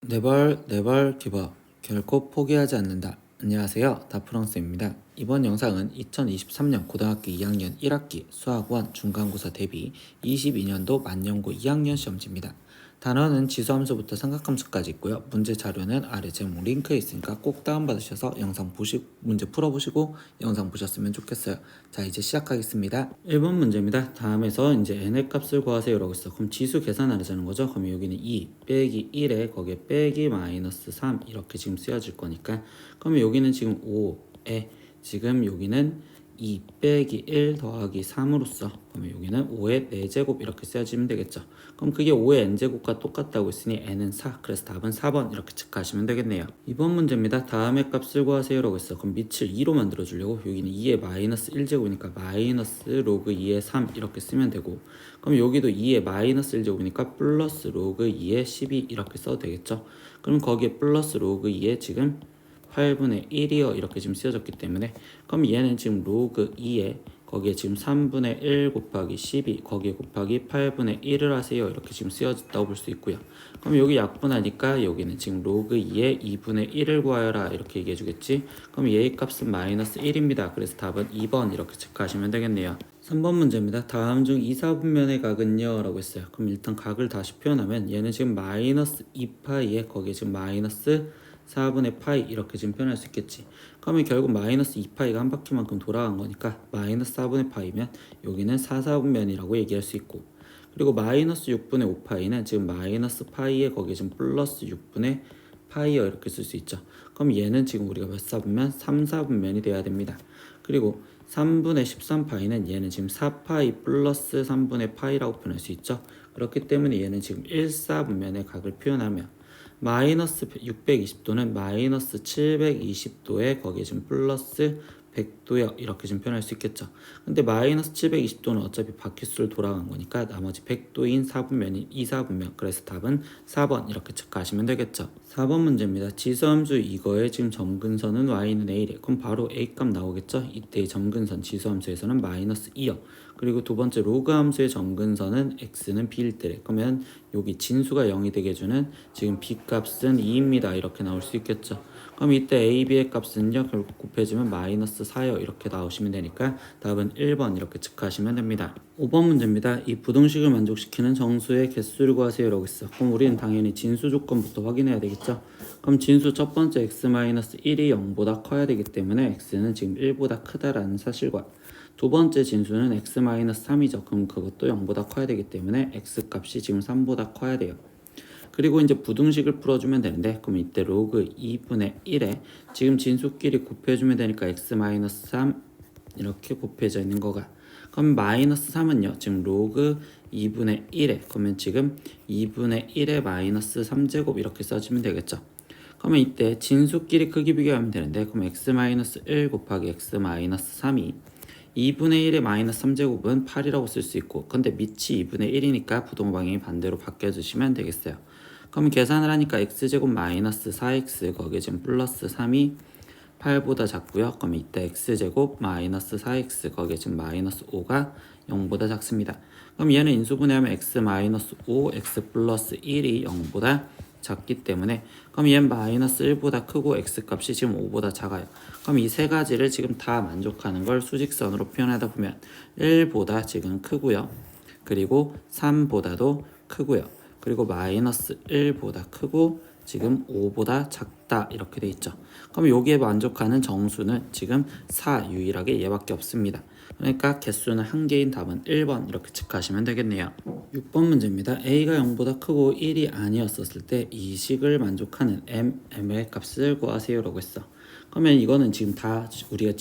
네벌 기버 결코 포기하지 않는다. 안녕하세요. 다프랑스입니다. 이번 영상은 2023년 고등학교 2학년 1학기 수학원 중간고사 대비 22년도 만년고 2학년 시험지입니다. 단어는 지수함수부터 삼각함수까지 있고요. 문제 자료는 아래 제목 링크에 있으니까 꼭 다운받으셔서 문제 풀어보시고 영상 보셨으면 좋겠어요. 자, 이제 시작하겠습니다. 1번 문제입니다. 다음에서 이제 n의 값을 구하세요 라고 있어. 그럼 지수 계산하자는 거죠. 그럼 여기는 2 빼기 1에 거기에 빼기 마이너스 3 이렇게 지금 쓰여질 거니까, 그러면 여기는 지금 5에 지금 여기는 2 빼기 1 더하기 3으로써 그러면 여기는 5의 4제곱 이렇게 쓰여지면 되겠죠. 그럼 그게 5의 n제곱과 똑같다고 했으니 n은 4, 그래서 답은 4번 이렇게 체크하시면 되겠네요. 이번 문제입니다. 다음의 값을 구하세요 라고 했어. 그럼 밑을 2로 만들어 주려고 여기는 2의 마이너스 1제곱이니까 마이너스 로그 2의 3 이렇게 쓰면 되고, 그럼 여기도 2의 마이너스 1제곱이니까 플러스 로그 2의 12 이렇게 써도 되겠죠. 그럼 거기에 플러스 로그 2의 지금 8분의 1이요 이렇게 지금 쓰여졌기 때문에, 그럼 얘는 지금 로그 2에 거기에 지금 3분의 1 곱하기 12 거기에 곱하기 8분의 1을 하세요 이렇게 지금 쓰여졌다고 볼 수 있고요. 그럼 여기 약분하니까 여기는 지금 로그 2에 2분의 1을 구하여라 이렇게 얘기해 주겠지. 그럼 얘의 값은 마이너스 1입니다. 그래서 답은 2번 이렇게 체크하시면 되겠네요. 3번 문제입니다. 다음 중 2사분면의 각은요 라고 했어요. 그럼 일단 각을 다시 표현하면 얘는 지금 마이너스 2파이에 거기에 지금 마이너스 4분의 파이 이렇게 지금 표현할 수 있겠지. 그러면 결국 마이너스 2파이가 한 바퀴만큼 돌아간 거니까 마이너스 4분의 파이면 여기는 4사분면이라고 얘기할 수 있고, 그리고 마이너스 6분의 5파이는 지금 마이너스 파이에 거기에 지금 플러스 6분의 파이어 이렇게 쓸 수 있죠. 그럼 얘는 지금 우리가 몇 사분면? 3사분면이 돼야 됩니다. 그리고 3분의 13파이는 얘는 지금 4파이 플러스 3분의 파이라고 표현할 수 있죠. 그렇기 때문에 얘는 지금 1사분면의 각을 표현하면 마이너스 620도는 마이너스 720도에 거기에 지금 플러스 100도요 이렇게 좀 표현할 수 있겠죠. 근데 마이너스 720도는 어차피 바퀴수를 돌아간 거니까 나머지 100도인 4분면이 2사분면, 그래서 답은 4번 이렇게 체크하시면 되겠죠. 4번 문제입니다. 지수함수 이거의 지금 점근선은 y는 a래. 그럼 바로 a값 나오겠죠. 이때의 점근선 지수함수에서는 마이너스 2요. 그리고 두 번째 로그 함수의 점근선은 x는 b일 때래. 그러면 여기 진수가 0이 되게 해주는 지금 b값은 2입니다 이렇게 나올 수 있겠죠. 그럼 이때 a, b의 값은요 결국 곱해지면 마이너스 4요 이렇게 나오시면 되니까 답은 1번 이렇게 체크하시면 됩니다. 5번 문제입니다. 이 부등식을 만족시키는 정수의 개수를 구하세요 라고 있어. 그럼 우리는 당연히 진수 조건부터 확인해야 되겠죠. 그럼 진수 첫 번째 x-1이 0보다 커야 되기 때문에 x는 지금 1보다 크다라는 사실과, 두 번째 진수는 x-3이죠. 그럼 그것도 0보다 커야 되기 때문에 x값이 지금 3보다 커야 돼요. 그리고 이제 부등식을 풀어주면 되는데, 그럼 이때 로그 2분의 1에 지금 진수끼리 곱해주면 되니까 x-3 이렇게 곱해져 있는 거가, 그럼 마이너스 3은요 지금 로그 2분의 1에 그러면 지금 2분의 1에 마이너스 3제곱 이렇게 써주면 되겠죠. 그러면 이때 진수끼리 크기 비교하면 되는데, 그럼 x-1 곱하기 x-3이 2분의 1의 마이너스 3제곱은 8이라고 쓸 수 있고, 근데 밑이 2분의 1이니까 부동 방향이 반대로 바뀌어주시면 되겠어요. 그럼 계산을 하니까 x제곱 마이너스 4x 거기에 지금 플러스 3이 8보다 작고요. 그럼 이때 x제곱 마이너스 4x 거기에 지금 마이너스 5가 0보다 작습니다. 그럼 얘는 인수분해하면 x 마이너스 5, x 플러스 1이 0보다 작기 때문에, 그럼 얘는 마이너스 1보다 크고 x값이 지금 5보다 작아요. 그럼 이 세 가지를 지금 다 만족하는 걸 수직선으로 표현하다 보면 1보다 지금 크고요. 그리고 3보다도 크고요. 그리고 마이너스 1보다 크고 지금 5보다 작다 이렇게 돼 있죠. 그럼 여기에 만족하는 정수는 지금 4 유일하게 얘밖에 없습니다. 그러니까 개수는 한 개인 답은 1번 이렇게 체크하시면 되겠네요. 6번 문제입니다. a가 0보다 크고 1이 아니었었을 때 이 식을 만족하는 m의 값을 구하세요 라고 했어. 그러면 이거는 지금 다 우리가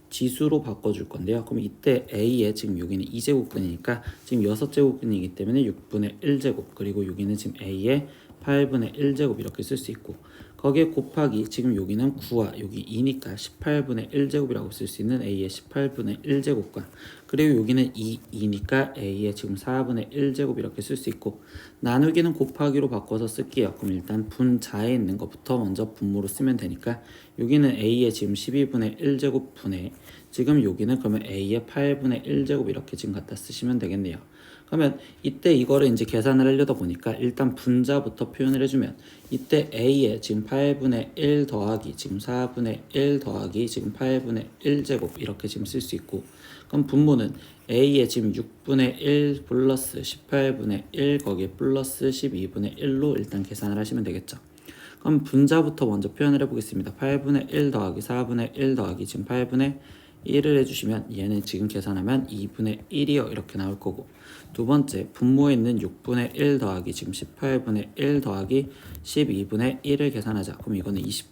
지수로 바꿔줄 건데요. 그럼 이때 a에 지금 여기는 2제곱근이니까 지금 6제곱근이기 때문에 6분의 1제곱, 그리고 여기는 지금 a에 8분의 1제곱 이렇게 쓸 수 있고, 거기에 곱하기 지금 여기는 9와 여기 2니까 18분의 1제곱이라고 쓸 수 있는 a의 18분의 1제곱과, 그리고 여기는 2니까 a의 지금 4분의 1제곱 이렇게 쓸 수 있고, 나누기는 곱하기로 바꿔서 쓸게요. 그럼 일단 분자에 있는 것부터 먼저 분모로 쓰면 되니까 여기는 a의 지금 12분의 1제곱 분의 지금 여기는 그러면 a의 8분의 1제곱 이렇게 지금 갖다 쓰시면 되겠네요. 그러면 이때 이거를 이제 계산을 하려다 보니까 일단 분자부터 표현을 해주면 이때 A에 지금 8분의 1 더하기 지금 4분의 1 더하기 지금 8분의 1제곱 이렇게 지금 쓸 수 있고, 그럼 분모는 A에 지금 6분의 1 플러스 18분의 1 거기에 플러스 12분의 1로 일단 계산을 하시면 되겠죠. 그럼 분자부터 먼저 표현을 해보겠습니다. 8분의 1 더하기 4분의 1 더하기 지금 8분의 1을 해주시면 얘는 지금 계산하면 2분의 1이요 이렇게 나올 거고, 두 번째 분모에 있는 6분의 1 더하기 지금 18분의 1 더하기 12분의 1을 계산하자. 그럼 이거는 20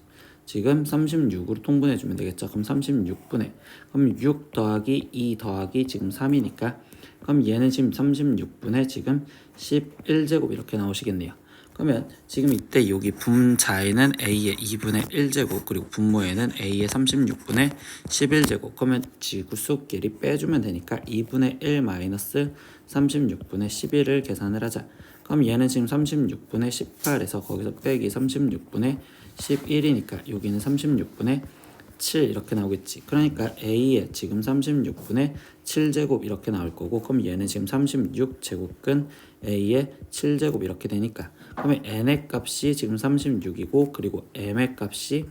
지금 36으로 통분해 주면 되겠죠. 그럼 36분의 그럼 6 더하기 2 더하기 지금 3이니까 그럼 얘는 지금 36분의 지금 11제곱 이렇게 나오시겠네요. 그러면 지금 이때 여기 분자에는 A의 2분의 1제곱 그리고 분모에는 A의 36분의 11제곱, 그러면 지구수끼리 빼주면 되니까 2분의 1 마이너스 36분의 11을 계산을 하자. 그럼 얘는 지금 36분의 18에서 거기서 빼기 36분의 11이니까 여기는 36분의 7 이렇게 나오겠지. 그러니까 A에 지금 36분의 7제곱 이렇게 나올 거고, 그럼 얘는 지금 36제곱근 A의 7제곱 이렇게 되니까 그러면 N의 값이 지금 36이고 그리고 M의 값이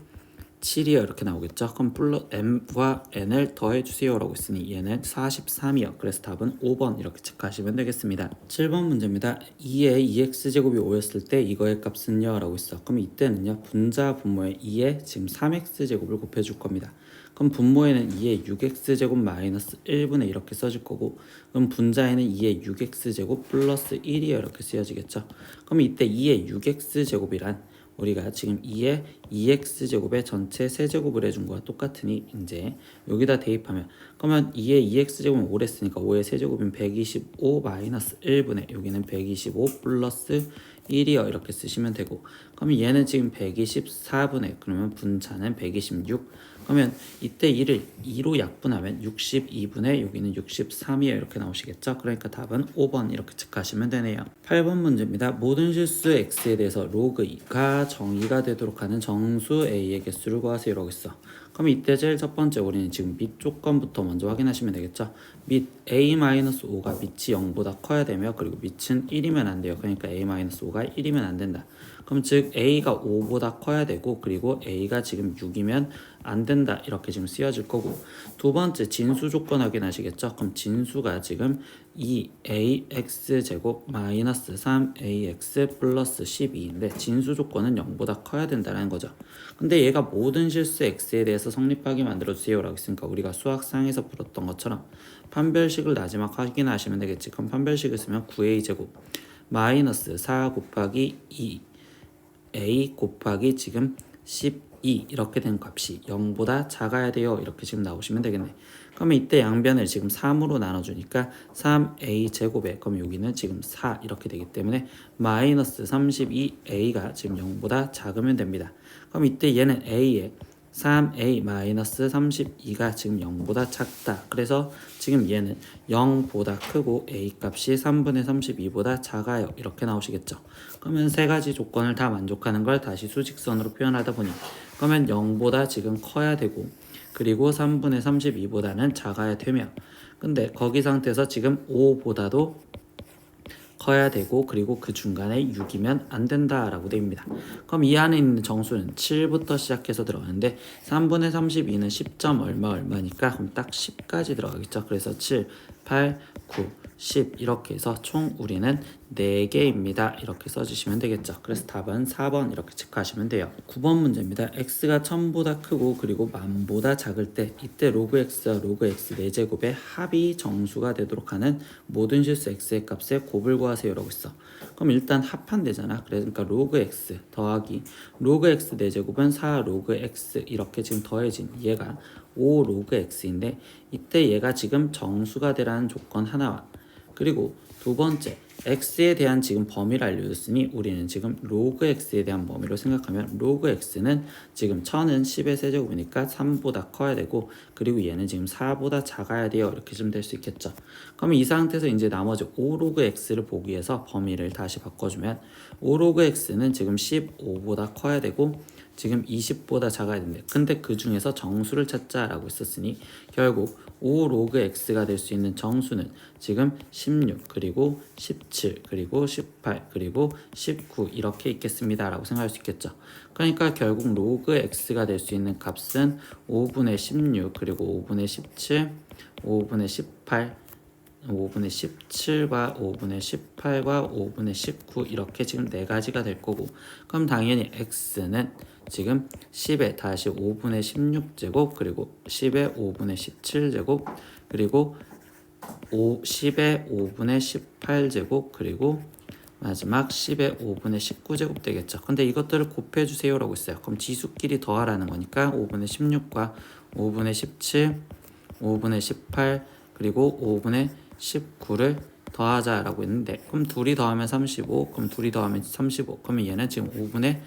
7이요 이렇게 나오겠죠. 그럼 플러스 M과 N을 더해주세요 라고 했으니 얘는 43이요. 그래서 답은 5번 이렇게 체크하시면 되겠습니다. 7번 문제입니다. 2의 2x제곱이 5였을 때 이거의 값은요 라고 했어. 그럼 이때는요 분자 분모에 2의 지금 3x제곱을 곱해줄 겁니다. 그럼 분모에는 2의 6x제곱 마이너스 1분의 이렇게 써줄 거고, 그럼 분자에는 2의 6x제곱 플러스 1이요 이렇게 쓰여지겠죠. 그럼 이때 2의 6x제곱이란 우리가 지금 2의 2x제곱의 전체 세제곱을 해준 거와 똑같으니 이제 여기다 대입하면, 그러면 2의 2x제곱은 5를 했으니까 5의 세제곱은 125 마이너스 1분의 여기는 125 플러스 1이요 이렇게 쓰시면 되고, 그러면 얘는 지금 124분의 그러면 분자는 126, 그러면 이때 2를 2로 약분하면 62분의 여기는 63이에요 이렇게 나오시겠죠. 그러니까 답은 5번 이렇게 체크하시면 되네요. 8번 문제입니다. 모든 실수 x에 대해서 로그 2가 정의가 되도록 하는 정수 a의 개수를 구하세요 라고 했어. 그럼 이때 제일 첫 번째 우리는 지금 밑 조건부터 먼저 확인하시면 되겠죠. 밑 a-5가 밑이 0보다 커야 되며 그리고 밑은 1이면 안 돼요. 그러니까 a-5가 1이면 안 된다. 그럼 즉 a가 5보다 커야 되고 그리고 a가 지금 6이면 안 된다 이렇게 지금 쓰여질 거고, 두 번째 진수 조건 확인하시겠죠. 그럼 진수가 지금 2ax 제곱 마이너스 3ax 플러스 12인데 진수 조건은 0보다 커야 된다는 거죠. 근데 얘가 모든 실수 x에 대해서 성립하게 만들어주세요 라고 했으니까 우리가 수학상에서 풀었던 것처럼 판별식을 마지막 확인하시면 되겠지. 그럼 판별식을 쓰면 9a제곱 마이너스 4 곱하기 2a 곱하기 지금 12 이렇게 된 값이 0보다 작아야 돼요 이렇게 지금 나오시면 되겠네. 그러면 이때 양변을 지금 3으로 나눠주니까 3a 제곱에 그럼 여기는 지금 4 이렇게 되기 때문에 마이너스 32a가 지금 0보다 작으면 됩니다. 그럼 이때 얘는 a에 3a 마이너스 32가 지금 0보다 작다. 그래서 지금 얘는 0보다 크고 a 값이 3분의 32보다 작아요 이렇게 나오시겠죠. 그러면 세 가지 조건을 다 만족하는 걸 다시 수직선으로 표현하다 보니 그러면 0보다 지금 커야 되고 그리고 3분의 32보다는 작아야 되며, 근데 거기 상태에서 지금 5보다도 커야 되고 그리고 그 중간에 6이면 안 된다라고 됩니다. 그럼 이 안에 있는 정수는 7부터 시작해서 들어가는데 3분의 32는 10점 얼마니까 그럼 딱 10까지 들어가겠죠. 그래서 7, 8, 9, 10 이렇게 해서 총 우리는 4개입니다. 이렇게 써주시면 되겠죠. 그래서 답은 4번 이렇게 체크하시면 돼요. 9번 문제입니다. x가 1000보다 크고 그리고 10,000보다 작을 때 이때 로그 x와 로그 x 4제곱의 합이 정수가 되도록 하는 모든 실수 x의 값의 곱을 구하세요 라고 했어. 그럼 일단 합한대잖아. 그러니까 로그 x 더하기 로그 x 4제곱은 4 로그 x 이렇게 지금 더해진 얘가 5 로그 x인데 이때 얘가 지금 정수가 되라는 조건 하나와 그리고 두 번째 x에 대한 지금 범위를 알려줬으니 우리는 지금 로그 x에 대한 범위로 생각하면 로그 x는 지금 1000은 10의 세제곱이니까 3보다 커야 되고 그리고 얘는 지금 4보다 작아야 돼요 이렇게 좀 될 수 있겠죠. 그럼 이 상태에서 이제 나머지 5 로그 x를 보기 위해서 범위를 다시 바꿔주면 5 로그 x는 지금 15보다 커야 되고 지금 20보다 작아야 된대. 근데 그 중에서 정수를 찾자라고 했었으니 결국 5 로그 x가 될 수 있는 정수는 지금 16 그리고 17 그리고 18 그리고 19 이렇게 있겠습니다 라고 생각할 수 있겠죠. 그러니까 결국 로그 x가 될 수 있는 값은 5분의 16 그리고 5분의 17 5분의 18 5분의 17과 5분의 18과 5분의 19 이렇게 지금 네 가지가 될 거고, 그럼 당연히 x는 지금 10에 다시 5분의 16제곱 그리고 10에 5분의 17제곱 그리고 10에 5분의 18제곱 그리고 마지막 10에 5분의 19제곱 되겠죠. 근데 이것들을 곱해주세요 라고 했어요. 그럼 지수끼리 더하라는 거니까 5분의 16과 5분의 17 5분의 18 그리고 5분의 19를 더하자 라고 했는데, 그럼 둘이 더하면 35 그럼 둘이 더하면 35 그러면 얘는 지금 5분의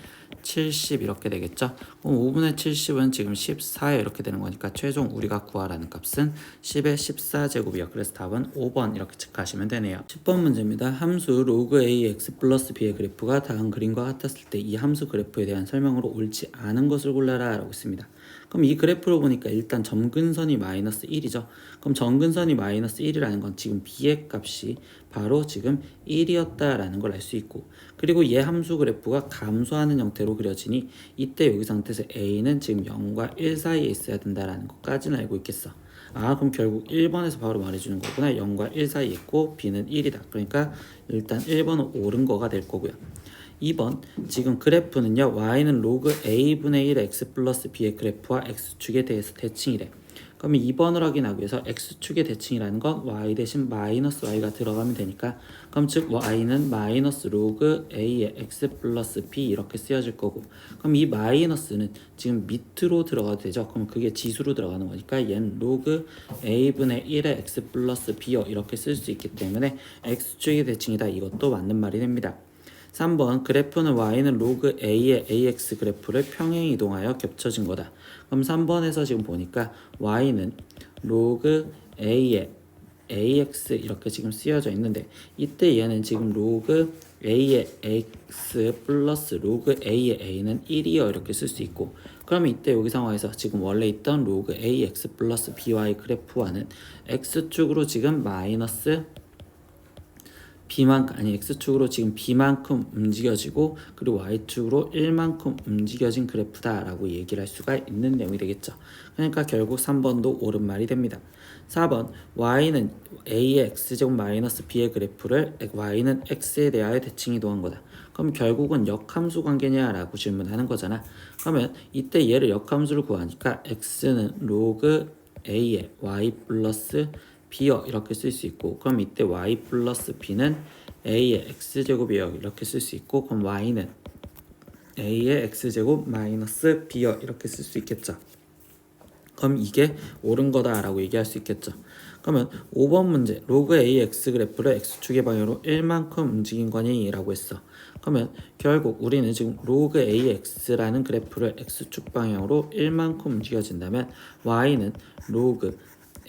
70 이렇게 되겠죠. 그럼 5분의 70은 지금 14에 이렇게 되는 거니까 최종 우리가 구하라는 값은 10의 14제곱이요. 그래서 답은 5번 이렇게 체크하시면 되네요. 10번 문제입니다. 함수 로그 ax 플러스 b의 그래프가 다음 그림과 같았을 때 이 함수 그래프에 대한 설명으로 옳지 않은 것을 골라라 라고 했습니다. 그럼 이 그래프로 보니까 일단 점근선이 마이너스 1이죠. 그럼 점근선이 마이너스 1이라는 건 지금 b의 값이 바로 지금 1이었다라는 걸 알 수 있고, 그리고 얘 함수 그래프가 감소하는 형태로 그려지니 이때 여기 상태에서 a는 지금 0과 1 사이에 있어야 된다라는 것까지는 알고 있겠어. 아, 그럼 결국 1번에서 바로 말해주는 거구나. 0과 1 사이에 있고 b는 1이다. 그러니까 일단 1번은 옳은 거가 될 거고요. 2번 지금 그래프는요, y는 로그 a분의 1 x 플러스 b의 그래프와 x축에 대해서 대칭이래. 그러면 2번을 확인하기 위해서 x축의 대칭이라는 건 y 대신 마이너스 y가 들어가면 되니까, 그럼 즉 y는 마이너스 로그 a의 x 플러스 b 이렇게 쓰여질 거고, 그럼 이 마이너스는 지금 밑으로 들어가도 되죠. 그럼 그게 지수로 들어가는 거니까 얘는 로그 a분의 1의 x 플러스 b요 이렇게 쓸 수 있기 때문에 x축의 대칭이다, 이것도 맞는 말이 됩니다. 3번 그래프는 y는 로그 a의 ax 그래프를 평행 이동하여 겹쳐진 거다. 그럼 3번에서 지금 보니까 y는 로그 a의 ax 이렇게 지금 쓰여져 있는데, 이때 얘는 지금 로그 a의 x 플러스 로그 a의 a는 1이요 이렇게 쓸 수 있고, 그러면 이때 여기 상황에서 지금 원래 있던 로그 ax 플러스 by 그래프와는 x축으로 지금 마이너스 b만큼 아니 x축으로 지금 b만큼 움직여지고 그리고 y축으로 1만큼 움직여진 그래프다라고 얘기를 할 수가 있는 내용이 되겠죠. 그러니까 결국 3번도 옳은 말이 됩니다. 4번 y는 a의 x제곱 마이너스 b의 그래프를 y는 x에 대하여 대칭 이동한 거다. 그럼 결국은 역함수 관계냐라고 질문하는 거잖아. 그러면 이때 얘를 역함수를 구하니까 x는 로그 a의 y 플러스 b요 이렇게 쓸 수 있고, 그럼 이때 y 플러스 b는 a의 x제곱이요 이렇게 쓸 수 있고, 그럼 y는 a의 x제곱 마이너스 b요 이렇게 쓸 수 있겠죠. 그럼 이게 옳은 거다라고 얘기할 수 있겠죠. 그러면 5번 문제 로그 ax 그래프를 x축의 방향으로 1만큼 움직인 거니? 라고 했어. 그러면 결국 우리는 지금 로그 ax라는 그래프를 x축 방향으로 1만큼 움직여진다면 y는 로그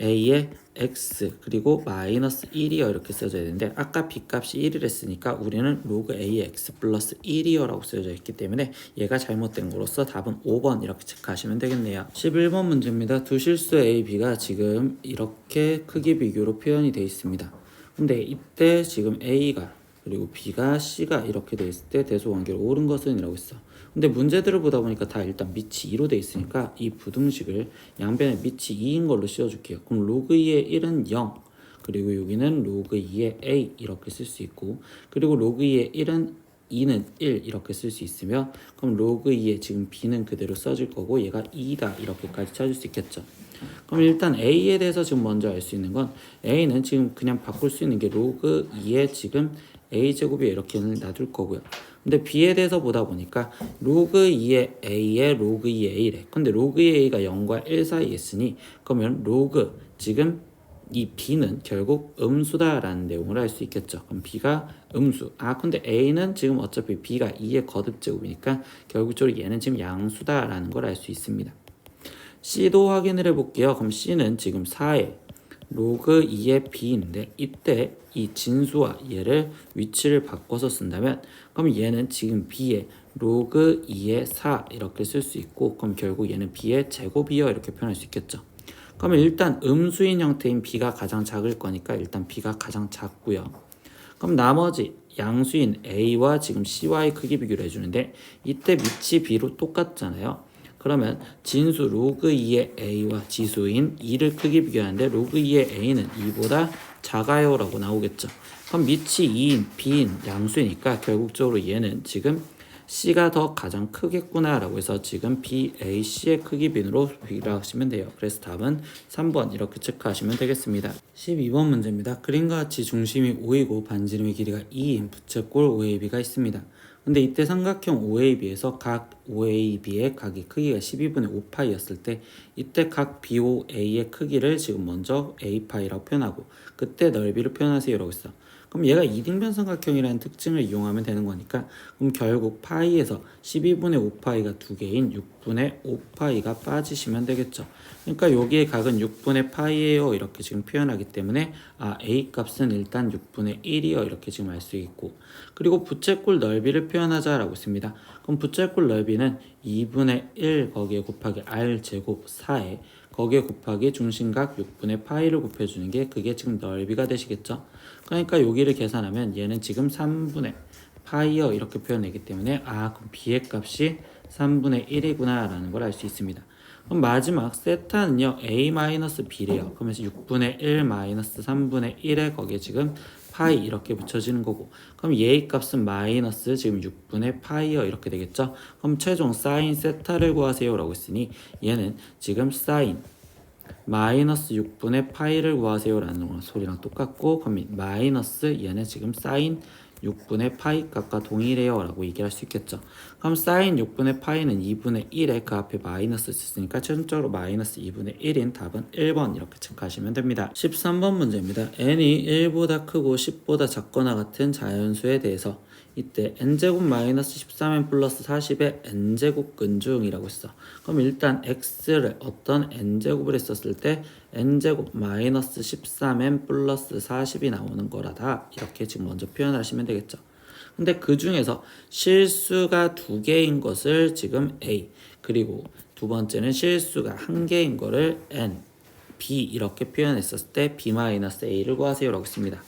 a의 x 그리고 마이너스 1이요 이렇게 써져야 되는데, 아까 b값이 1을 했으니까 우리는 로그 a의 x 플러스 1이요 라고 써져 있기 때문에 얘가 잘못된 거로서 답은 5번 이렇게 체크하시면 되겠네요. 11번 문제입니다. 두 실수 a, b가 지금 이렇게 크기 비교로 표현이 되어 있습니다. 근데 이때 지금 a가 그리고 b가 c가 이렇게 되어 있을 때 대소관계로 옳은 것은 이라고 했어. 근데 문제들을 보다 보니까 다 일단 밑이 2로 돼 있으니까 이 부등식을 양변에 밑이 2인 걸로 씌워줄게요. 그럼 로그 2의 1은 0 그리고 여기는 로그 2의 a 이렇게 쓸 수 있고, 그리고 로그 2의 1은 2는 1 이렇게 쓸 수 있으며, 그럼 로그 2의 지금 b는 그대로 써질 거고 얘가 2다 이렇게까지 찾을 수 있겠죠. 그럼 일단 a에 대해서 지금 먼저 알 수 있는 건, a는 지금 그냥 바꿀 수 있는 게 로그 2의 지금 a제곱이 이렇게는 놔둘 거고요. 근데 b에 대해서 보다 보니까 로그 2의 a에 로그 2의 a래. 근데 로그 2의 a가 0과 1 사이에 있으니 그러면 로그 지금 이 b는 결국 음수다라는 내용을 알 수 있겠죠. 그럼 b가 음수. 아 근데 a는 지금 어차피 b가 2의 거듭제곱이니까 결국적으로 얘는 지금 양수다라는 걸 알 수 있습니다. c도 확인을 해볼게요. 그럼 c는 지금 4에 로그 2의 b인데, 이때 이 진수와 얘를 위치를 바꿔서 쓴다면 그럼 얘는 지금 b의 로그 2의 4 이렇게 쓸 수 있고, 그럼 결국 얘는 b의 제곱이요 이렇게 표현할 수 있겠죠. 그러면 일단 음수인 형태인 b가 가장 작을 거니까 일단 b가 가장 작고요. 그럼 나머지 양수인 a와 지금 c와의 크기 비교를 해주는데, 이때 밑이 b로 똑같잖아요. 그러면 진수 로그 2의 a와 지수인 2를 크기 비교하는데 로그 2의 a는 2보다 작아요 라고 나오겠죠. 그럼 밑이 2인 b인 양수니까 결국적으로 얘는 지금 c가 더 가장 크겠구나 라고 해서 지금 BAC의 크기 비율로 비교하시면 돼요. 그래서 답은 3번 이렇게 체크하시면 되겠습니다. 12번 문제입니다. 그림과 같이 중심이 5이고 반지름의 길이가 2인 부채꼴 OAB가 있습니다. 근데 이때 삼각형 OAB에서 각 OAB의 각의 크기가 12분의 5파이였을 때 이때 각 BOA의 크기를 지금 먼저 A파이라고 표현하고 그때 넓이를 표현하세요 라고 했어. 그럼 얘가 이등변 삼각형이라는 특징을 이용하면 되는 거니까, 그럼 결국 파이에서 12분의 5파이가 두 개인 6분의 5파이가 빠지시면 되겠죠. 그러니까 여기의 각은 6분의 파이예요 이렇게 지금 표현하기 때문에 A 값은 일단 6분의 1이요 이렇게 지금 알 수 있고, 그리고 부채꼴 넓이를 표현하자라고 했습니다. 그럼 부채꼴 넓이는 2분의 1 거기에 곱하기 R 제곱 4에 거기에 곱하기 중심각 6분의 파이를 곱해주는 게 그게 지금 넓이가 되시겠죠. 그러니까 여기를 계산하면 얘는 지금 3분의 파이어 이렇게 표현되기 때문에 그럼 b의 값이 3분의 1이구나 라는 걸 알 수 있습니다. 그럼 마지막 세타는요 a-b래요. 그러면서 6분의 1 마이너스 3분의 1에 거기에 지금 파이 이렇게 붙여지는 거고, 그럼 얘의 값은 마이너스 지금 6분의 파이어 이렇게 되겠죠. 그럼 최종 사인 세타를 구하세요 라고 했으니 얘는 지금 사인 마이너스 6분의 파이를 구하세요 라는 소리랑 똑같고, 그럼 마이너스 얘는 지금 사인 6분의 파이 값과 동일해요 라고 얘기할 수 있겠죠. 그럼 사인 6분의 파이는 2분의 1에 그 앞에 마이너스 있으니까 최종적으로 마이너스 2분의 1인 답은 1번 이렇게 체크하시면 됩니다. 13번 문제입니다. n이 1보다 크고 10보다 작거나 같은 자연수에 대해서 이때 n제곱 마이너스 13n 플러스 40의 n제곱 근중이라고 했어. 그럼 일단 x를 어떤 n제곱을 했었을 때 n제곱 마이너스 13n 플러스 40이 나오는 거라다 이렇게 지금 먼저 표현하시면 되겠죠. 근데 그 중에서 실수가 두 개인 것을 지금 a, 그리고 두 번째는 실수가 한 개인 거를 n, b 이렇게 표현했었을 때 b-a를 구하세요 라고 했습니다.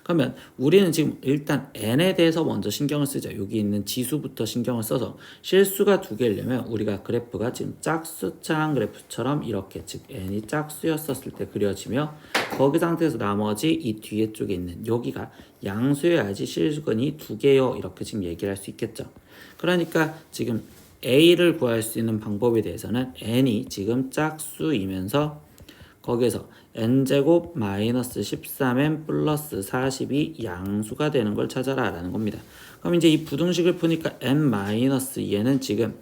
그러면 우리는 지금 일단 n에 대해서 먼저 신경을 쓰죠. 여기 있는 지수부터 신경을 써서 실수가 두 개려면 우리가 그래프가 지금 짝수창 그래프처럼 이렇게, 즉 n이 짝수였었을 때 그려지며 거기 상태에서 나머지 이 뒤에 쪽에 있는 여기가 양수여야지 실수근이 두 개요 이렇게 지금 얘기를 할 수 있겠죠. 그러니까 지금 a를 구할 수 있는 방법에 대해서는 n이 지금 짝수이면서 거기에서 n제곱 마이너스 13n 플러스 40이 양수가 되는 걸 찾아라 라는 겁니다. 그럼 이제 이 부등식을 푸니까 n 마이너스 얘는 지금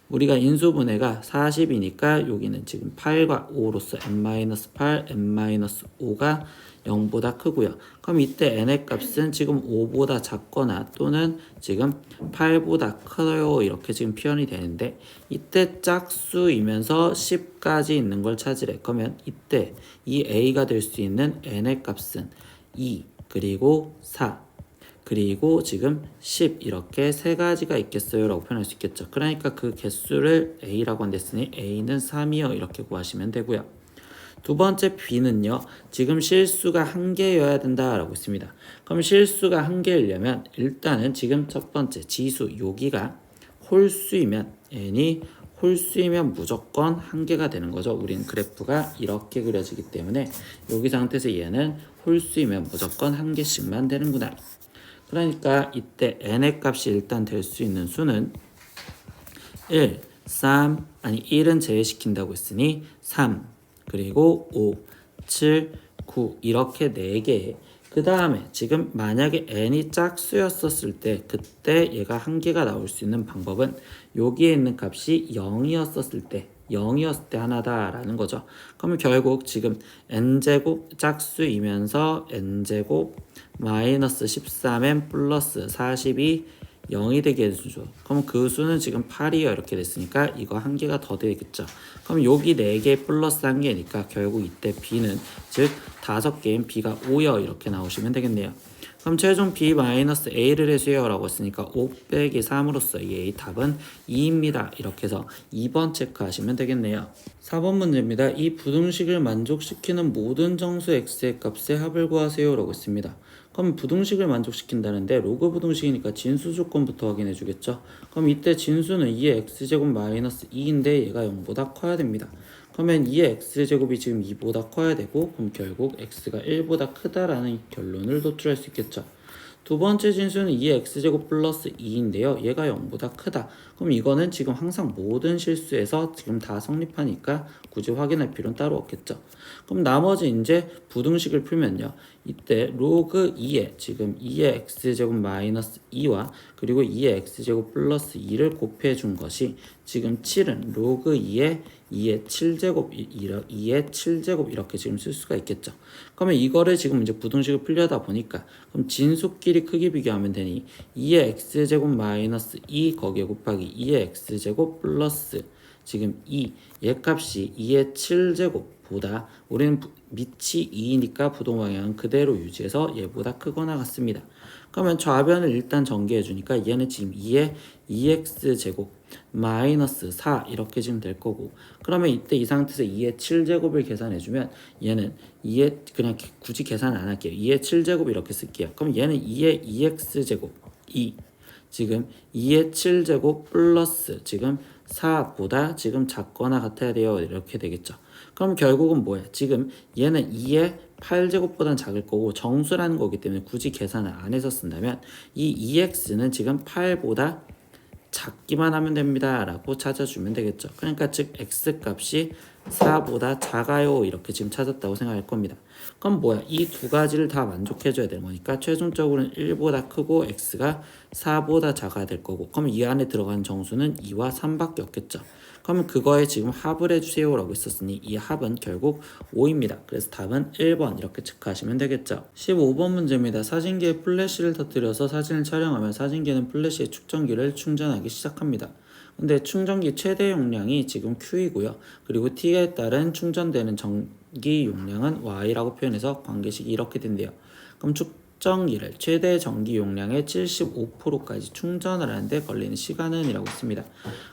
우리가 인수분해가 40이니까 여기는 지금 8과 5로서 n-8, n-5가 0보다 크고요. 그럼 이때 n의 값은 지금 5보다 작거나 또는 지금 8보다 커요 이렇게 지금 표현이 되는데, 이때 짝수이면서 10까지 있는 걸 찾으래. 그러면 이때 이 a가 될 수 있는 n의 값은 2 그리고 4 그리고 지금 10 이렇게 세 가지가 있겠어요 라고 표현할 수 있겠죠. 그러니까 그 개수를 a라고 한댔으니 a는 3이요 이렇게 구하시면 되고요. 두 번째 b는요 지금 실수가 한 개여야 된다라고 했습니다. 그럼 실수가 한 개이려면 일단은 지금 첫 번째 지수 여기가 홀수이면 n이 홀수이면 무조건 한 개가 되는 거죠. 우린 그래프가 이렇게 그려지기 때문에 여기 상태에서 얘는 홀수이면 무조건 한 개씩만 되는구나. 그러니까 이때 n의 값이 일단 될 수 있는 수는 1, 3, 1은 제외시킨다고 했으니 3, 그리고 5, 7, 9 이렇게 4개. 그 다음에 지금 만약에 n이 짝수였었을 때 그때 얘가 한 개가 나올 수 있는 방법은 여기에 있는 값이 0이었었을 때 0이었을 때 하나다라는 거죠. 그러면 결국 지금 n제곱 짝수이면서 n제곱 마이너스 13n 플러스 40이 0이 되게 해주죠. 그럼 그 수는 지금 8이요 이렇게 됐으니까 이거 한 개가 더 되겠죠. 그럼 여기 4개 플러스 한 개니까 결국 이때 b는 즉 5개인 b가 5요 이렇게 나오시면 되겠네요. 그럼 최종 b-a를 해주세요 라고 했으니까 5 빼기 3으로써 이 a 답은 2입니다. 이렇게 해서 2번 체크하시면 되겠네요. 4번 문제입니다. 이 부등식을 만족시키는 모든 정수 x의 값의 합을 구하세요 라고 했습니다. 그럼 부등식을 만족시킨다는데 로그 부등식이니까 진수 조건부터 확인해 주겠죠. 그럼 이때 진수는 2의 x제곱 마이너스 2인데 얘가 0보다 커야 됩니다. 그러면 2의 x제곱이 지금 2보다 커야 되고, 그럼 결국 x가 1보다 크다라는 결론을 도출할 수 있겠죠. 두 번째 진수는 2의 x제곱 플러스 2인데요. 얘가 0보다 크다. 그럼 이거는 지금 항상 모든 실수에서 지금 다 성립하니까 굳이 확인할 필요는 따로 없겠죠. 그럼 나머지 이제 부등식을 풀면요. 이때 로그 2의 지금 2의 x제곱 마이너스 2와 그리고 2의 x제곱 플러스 2를 곱해 준 것이 지금 7은 로그 2의 7제곱 이렇게 지금 쓸 수가 있겠죠. 그러면 이거를 지금 이제 부등식을 풀려다 보니까 그럼 진수끼리 크기 비교하면 되니 2의 x제곱 마이너스 2 거기에 곱하기 2의 x제곱 플러스 지금 2 얘 값이 2의 7제곱보다 우리는 밑이 2이니까 부동 방향은 그대로 유지해서 얘보다 크거나 같습니다. 그러면 좌변을 일단 전개해 주니까 얘는 지금 2의 2x제곱 마이너스 4 이렇게 지금 될 거고, 그러면 이때 이 상태에서 2의 7제곱을 계산해 주면 얘는 2의 그냥 굳이 계산 안 할게요. 2의 7제곱 이렇게 쓸게요. 그럼 얘는 2의 2x제곱 2 지금 2의 7제곱 플러스 지금 4보다 지금 작거나 같아야 돼요. 이렇게 되겠죠. 그럼 결국은 뭐야? 지금 얘는 2의 8제곱보다는 작을 거고 정수라는 거기 때문에 굳이 계산을 안 해서 쓴다면 이 2x는 지금 8보다 작기만 하면 됩니다 라고 찾아주면 되겠죠. 그러니까 즉 x값이 4보다 작아요 이렇게 지금 찾았다고 생각할 겁니다. 그럼 뭐야? 이 두 가지를 다 만족해줘야 되는 거니까 최종적으로는 1보다 크고 x가 4보다 작아야 될 거고, 그럼 이 안에 들어가는 정수는 2와 3밖에 없겠죠. 그러면 그거에 지금 합을 해주세요 라고 있었으니 이 합은 결국 5입니다. 그래서 답은 1번 이렇게 체크하시면 되겠죠. 15번 문제입니다. 사진기에 플래시를 터뜨려서 사진을 촬영하면 사진기는 플래시의 축전기를 충전하기 시작합니다. 근데 충전기 최대 용량이 지금 Q이고요. 그리고 T에 따른 충전되는 전기 용량은 Y라고 표현해서 관계식이 이렇게 된대요. 그럼 측정기를 최대 전기 용량의 75%까지 충전을 하는데 걸리는 시간은 이라고 있습니다.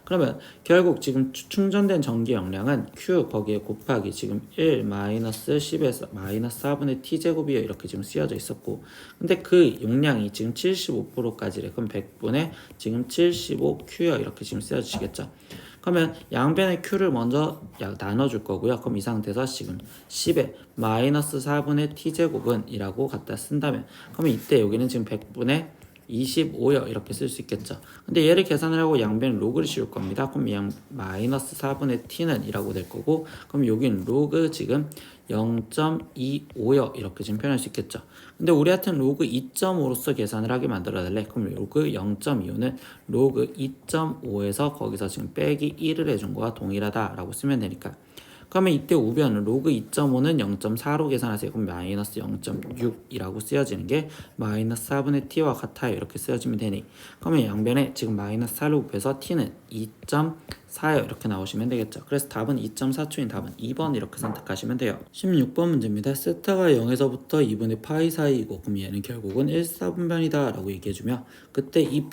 그러면 결국 지금 충전된 전기 용량은 Q 거기에 곱하기 지금 1 마이너스 10에서 마이너스 4분의 T제곱이요 이렇게 지금 쓰여져 있었고, 근데 그 용량이 지금 75%까지래. 그럼 100분의 지금 75Q요 이렇게 지금 쓰여지겠죠. 그러면 양변의 Q를 먼저 나눠줄 거고요. 그럼 이 상태에서 지금 10에 마이너스 4분의 T제곱은 이라고 갖다 쓴다면, 그러면 이때 여기는 지금 100분의 25요 이렇게 쓸 수 있겠죠. 근데 얘를 계산을 하고 양변 로그를 씌울 겁니다. 그럼 마이너스 4분의 t는 이라고 될 거고, 그럼 여기는 로그 지금 0.25요 이렇게 지금 표현할 수 있겠죠. 근데 우리한테는 로그 2.5로서 계산을 하게 만들어야 될래. 그럼 로그 0.25는 로그 2.5에서 거기서 지금 빼기 1을 해준 거와 동일하다라고 쓰면 되니까, 그러면 이때 우변은 로그 2.5는 0.4로 계산하세요. 그럼 마이너스 0.6이라고 쓰여지는 게 마이너스 4분의 t와 같아요. 이렇게 쓰여지면 되니, 그러면 양변에 지금 마이너스 4로 곱해서 t는 2.4요 이렇게 나오시면 되겠죠. 그래서 답은 2.4초인 답은 2번 이렇게 선택하시면 돼요. 16번 문제입니다. 세타가 0에서부터 2분의 파이 사이이고, 그럼 얘는 결국은 1/4분변이다 라고 얘기해주며, 그때 이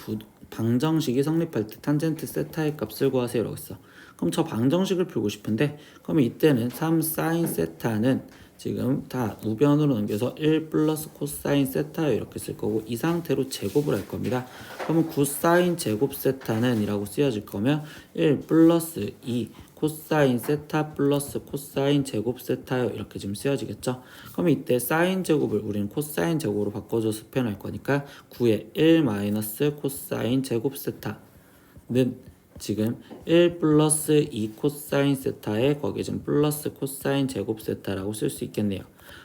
방정식이 성립할 때 탄젠트 세타의 값을 구하세요 라고 했어. 그럼 저 방정식을 풀고 싶은데, 그러면 이때는 3 사인 세타는 지금 다 우변으로 넘겨서 1 플러스 코사인 세타요 이렇게 쓸 거고, 이 상태로 제곱을 할 겁니다. 그러면 9 사인 제곱 세타는 이라고 쓰여질 거면 1 플러스 2 코사인 세타 플러스 코사인 제곱 세타요 이렇게 지금 쓰여지겠죠. 그러면 이때 사인 제곱을 우리는 코사인 제곱으로 바꿔줘서 표현할 거니까 9의 1 마이너스 코사인 제곱 세타는 지금 1 플러스 2 코사인 세타에 거기에 지금 플러스 코사인 제곱 세타라고 쓸 수 있겠네요.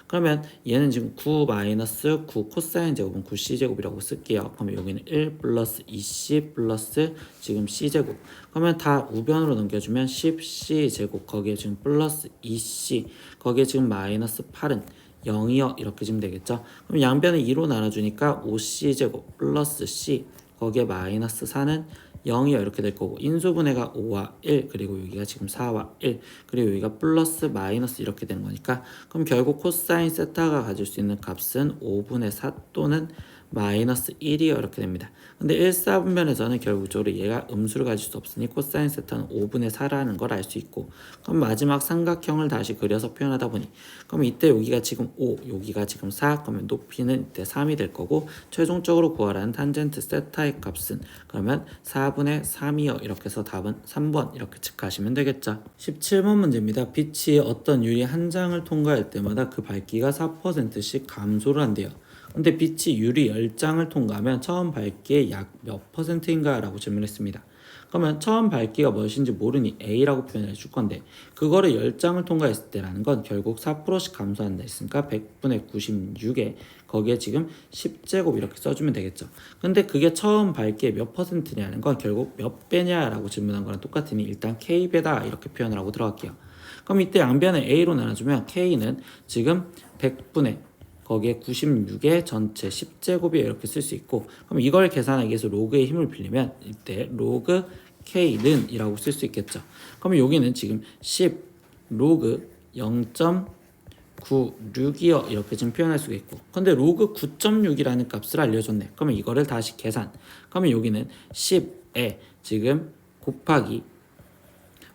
그러면 얘는 지금 9 마이너스 9 코사인 제곱은 9c 제곱이라고 쓸게요. 그러면 여기는 1 플러스 2c 플러스 지금 c 제곱. 그러면 다 우변으로 넘겨주면 10c 제곱 거기에 지금 플러스 2c 거기에 지금 마이너스 8은 0이요 이렇게 지금 되겠죠. 그럼 양변을 2로 나눠주니까 5c 제곱 플러스 c 거기에 마이너스 4는 0이요 이렇게 될 거고, 인수분해가 5와 1, 그리고 여기가 지금 4와 1, 그리고 여기가 플러스 마이너스 이렇게 되는 거니까, 그럼 결국 코사인 세타가 가질 수 있는 값은 5분의 4 또는 마이너스 1이요 이렇게 됩니다. 근데 1사분면에서는 결국적으로 얘가 음수를 가질 수 없으니 코사인 세타는 5분의 4라는 걸 알 수 있고, 그럼 마지막 삼각형을 다시 그려서 표현하다 보니, 그럼 이때 여기가 지금 5, 여기가 지금 4, 그러면 높이는 이때 3이 될 거고, 최종적으로 구하라는 탄젠트 세타의 값은 그러면 4분의 3이요 이렇게 해서 답은 3번 이렇게 체크하시면 되겠죠. 17번 문제입니다. 빛이 어떤 유리 한 장을 통과할 때마다 그 밝기가 4%씩 감소를 한대요. 근데 빛이 유리 10장을 통과하면 처음 밝기의 약 몇 퍼센트인가 라고 질문했습니다. 그러면 처음 밝기가 무엇인지 모르니 A라고 표현해 줄 건데, 그거를 10장을 통과했을 때라는 건 결국 4%씩 감소한다 했으니까 100분의 96에 거기에 지금 10제곱 이렇게 써주면 되겠죠. 근데 그게 처음 밝기의 몇 퍼센트냐는 건 결국 몇 배냐라고 질문한 거랑 똑같으니 일단 K배다 이렇게 표현을 하고 들어갈게요. 그럼 이때 양변을 A로 나눠주면 K는 지금 100분의 거기에 96의 전체 10제곱이 이렇게 쓸 수 있고, 그럼 이걸 계산하기 위해서 로그의 힘을 빌리면 이때 로그 K는 이라고 쓸 수 있겠죠. 그럼 여기는 지금 10 로그 0.96이요 이렇게 지금 표현할 수가 있고, 근데 로그 9.6이라는 값을 알려줬네. 그러면 이거를 다시 계산, 그러면 여기는 10에 지금 곱하기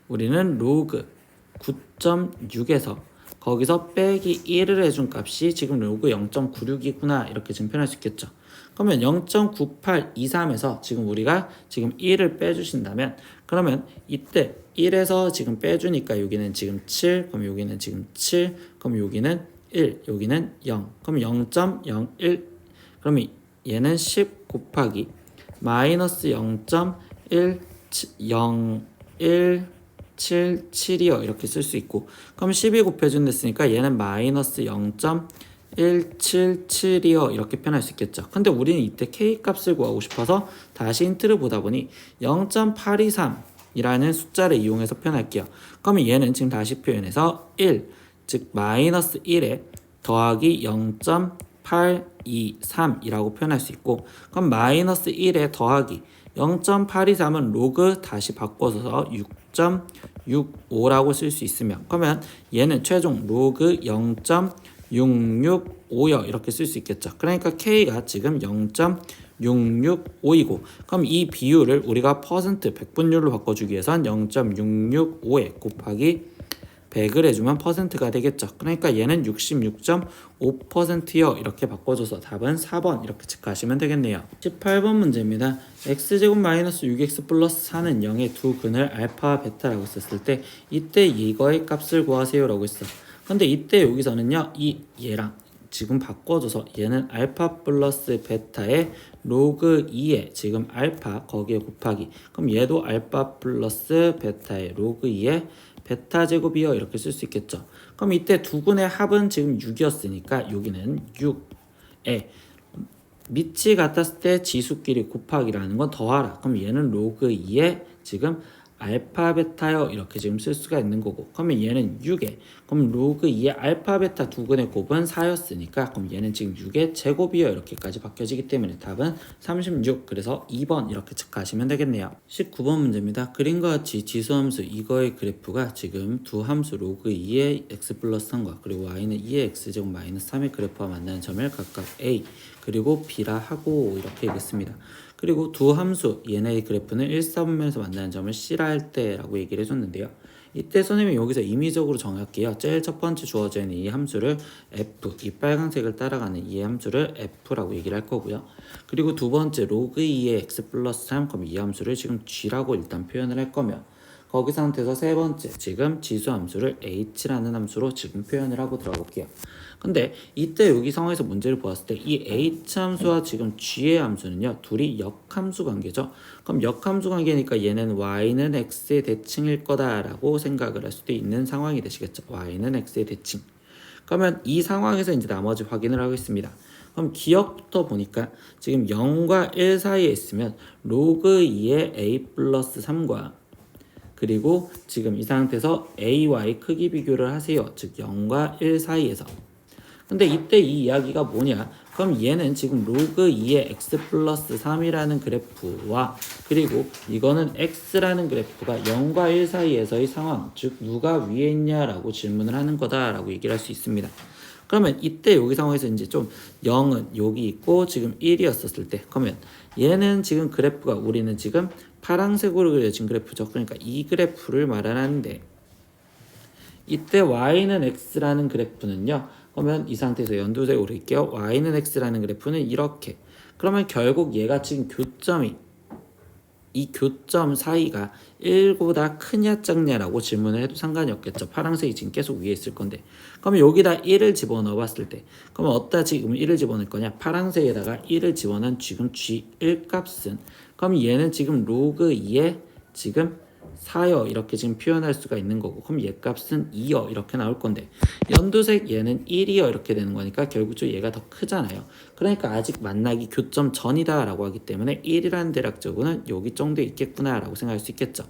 우리는 로그 9.6에서 거기서 빼기 1을 해준 값이 지금 로그 0.96이구나 이렇게 지금 표현할 수 있겠죠. 그러면 0.9823에서 지금 우리가 지금 1을 빼주신다면, 그러면 이때 1에서 지금 빼주니까 여기는 지금 7, 그럼 여기는 지금 7, 그럼 여기는 1, 여기는 0, 그럼 0.01, 그러면 얘는 10 곱하기 마이너스 0.101 77이요 이렇게 쓸 수 있고, 그럼 12 곱해준 됐으니까 얘는 마이너스 0.177이요 이렇게 표현할 수 있겠죠. 근데 우리는 이때 K 값을 구하고 싶어서 다시 힌트를 보다 보니 0.823이라는 숫자를 이용해서 표현할게요. 그러면 얘는 지금 다시 표현해서 1, 즉 마이너스 1에 더하기 0.823이라고 표현할 수 있고, 그럼 마이너스 1에 더하기 0.823은 로그 다시 바꿔서 6.65라고 쓸 수 있으면, 그러면 얘는 최종 로그 0.665요 이렇게 쓸 수 있겠죠. 그러니까 K가 지금 0.665이고, 그럼 이 비율을 우리가 퍼센트 100분율로 바꿔주기 위해선 0.665에 곱하기 100을 해주면 퍼센트가 되겠죠. 그러니까 얘는 66.5%요 이렇게 바꿔줘서 답은 4번 이렇게 체크하시면 되겠네요. 18번 문제입니다. x제곱 마이너스 6x 플러스 4는 0의 두 근을 알파와 베타라고 썼을 때 이때 이거의 값을 구하세요 라고 했어. 근데 이때 여기서는요 얘랑 지금 바꿔줘서 얘는 알파 플러스 베타의 로그 2에 지금 알파 거기에 곱하기, 그럼 얘도 알파 플러스 베타의 로그 2에 베타 제곱이요 이렇게 쓸 수 있겠죠. 그럼 이때 두 근의 합은 지금 6이었으니까 여기는 6에 밑이 같았을 때 지수끼리 곱하기라는 건 더하라. 그럼 얘는 로그 2에 지금 알파 베타요 이렇게 지금 쓸 수가 있는 거고, 그러면 얘는 6에 그럼 로그 2의 알파 베타 두 근의 곱은 4였으니까 그럼 얘는 지금 6의 제곱이요 이렇게까지 바뀌어지기 때문에 답은 36, 그래서 2번 이렇게 체크하시면 되겠네요. 19번 문제입니다. 그림과 같이 지수함수 이거의 그래프가 지금 두 함수 로그 2의 x 플러스 3과 그리고 y는 2의 x제곱 마이너스 3의 그래프와 만나는 점을 각각 a 그리고 b라 하고 이렇게 얘기했습니다. 그리고 두 함수 얘네의 그래프는 1사분면에서 만나는 점을 C라 할 때라고 얘기를 해줬는데요. 이때 선생님이 여기서 임의적으로 정할게요. 제일 첫 번째 주어져 있는 이 함수를 F, 이 빨간색을 따라가는 이 함수를 F라고 얘기를 할 거고요. 그리고 두 번째 로그 2의 x 플러스 3, 그럼 이 함수를 지금 G라고 일단 표현을 할 거며, 거기 상태에서 세 번째 지금 지수 함수를 h라는 함수로 지금 표현을 하고 들어볼게요. 근데 이때 여기 상황에서 문제를 보았을 때 이 h 함수와 지금 g의 함수는요 둘이 역함수 관계죠. 그럼 역함수 관계니까 얘는 y는 x의 대칭일 거다라고 생각을 할 수도 있는 상황이 되시겠죠. y는 x의 대칭. 그러면 이 상황에서 이제 나머지 확인을 하겠습니다. 그럼 기억부터 보니까 지금 0과 1 사이에 있으면 로그 2의 a 플러스 3과 그리고 지금 이 상태에서 a와의 크기 비교를 하세요. 즉 0과 1 사이에서. 근데 이때 이 이야기가 뭐냐? 그럼 얘는 지금 로그 2의 x 플러스 3이라는 그래프와 그리고 이거는 x라는 그래프가 0과 1 사이에서의 상황, 즉 누가 위에 있냐라고 질문을 하는 거다라고 얘기를 할 수 있습니다. 그러면 이때 여기 상황에서 이제 좀 0은 여기 있고 지금 1이었었을 때 그러면 얘는 지금 그래프가 우리는 지금 파란색으로 그려진 그래프죠. 그러니까 이 그래프를 말하는데 이때 y는 x라는 그래프는요. 그러면 이 상태에서 연두색으로 그릴게요. y는 x라는 그래프는 이렇게. 그러면 결국 얘가 지금 교점이 이 교점 사이가 1보다 크냐 작냐라고 질문을 해도 상관이 없겠죠. 파란색이 지금 계속 위에 있을 건데. 그러면 여기다 1을 집어넣어 봤을 때 그러면 어디다 지금 1을 집어넣을 거냐? 파란색에다가 1을 집어넣은 지금 G1 값은 그럼 얘는 지금 로그 2에 지금 4여 이렇게 지금 표현할 수가 있는 거고 그럼 얘 값은 2여 이렇게 나올 건데 연두색 얘는 1이여 이렇게 되는 거니까 결국적으로 얘가 더 크잖아요. 그러니까 아직 만나기 교점 전이다 라고 하기 때문에 1이라는 대략적으로는 여기 정도에 있겠구나 라고 생각할 수 있겠죠.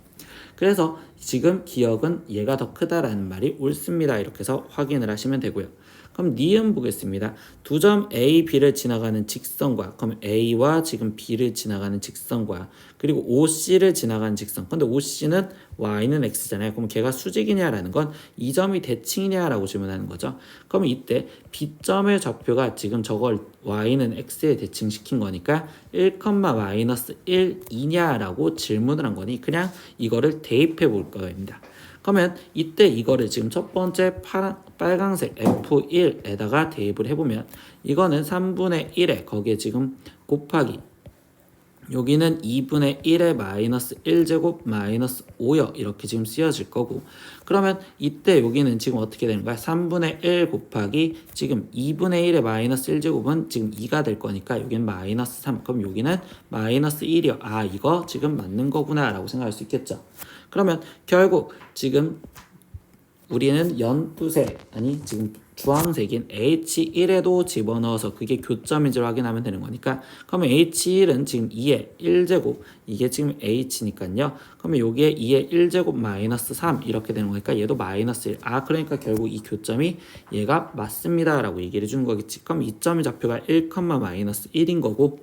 그래서 지금 기억은 얘가 더 크다라는 말이 옳습니다. 이렇게 해서 확인을 하시면 되고요. 그럼 니은 보겠습니다. 두 점 A, B를 지나가는 직선과 그럼 A와 지금 B를 지나가는 직선과 그리고 OC를 지나가는 직선. 근데 OC는 Y는 X잖아요. 그럼 걔가 수직이냐라는 건 이 점이 대칭이냐라고 질문하는 거죠. 그럼 이때 B점의 좌표가 지금 저걸 Y는 X에 대칭시킨 거니까 1,-1이냐라고 질문을 한 거니 그냥 이거를 대입해 볼 겁니다. 그러면 이때 이거를 지금 첫 번째 빨강색 F1에다가 대입을 해보면 이거는 3분의 1에 거기에 지금 곱하기 여기는 2분의 1에 마이너스 1제곱 마이너스 5여 이렇게 지금 쓰여질 거고 그러면 이때 여기는 지금 어떻게 되는 거야? 3분의 1 곱하기 지금 2분의 1에 마이너스 1제곱은 지금 2가 될 거니까 여기는 마이너스 3 그럼 여기는 마이너스 1이요. 아 이거 지금 맞는 거구나 라고 생각할 수 있겠죠. 그러면 결국 지금 우리는 연두색 아니 지금 주황색인 H1에도 집어넣어서 그게 교점인지를 확인하면 되는 거니까 그러면 H1은 지금 2의 1제곱 이게 지금 H니까요. 그러면 여기에 2의 1제곱 마이너스 3 이렇게 되는 거니까 얘도 마이너스 1. 아 그러니까 결국 이 교점이 얘가 맞습니다 라고 얘기를 해주는 거겠지. 그럼 이 점의 좌표가 1, 마이너스 1인 거고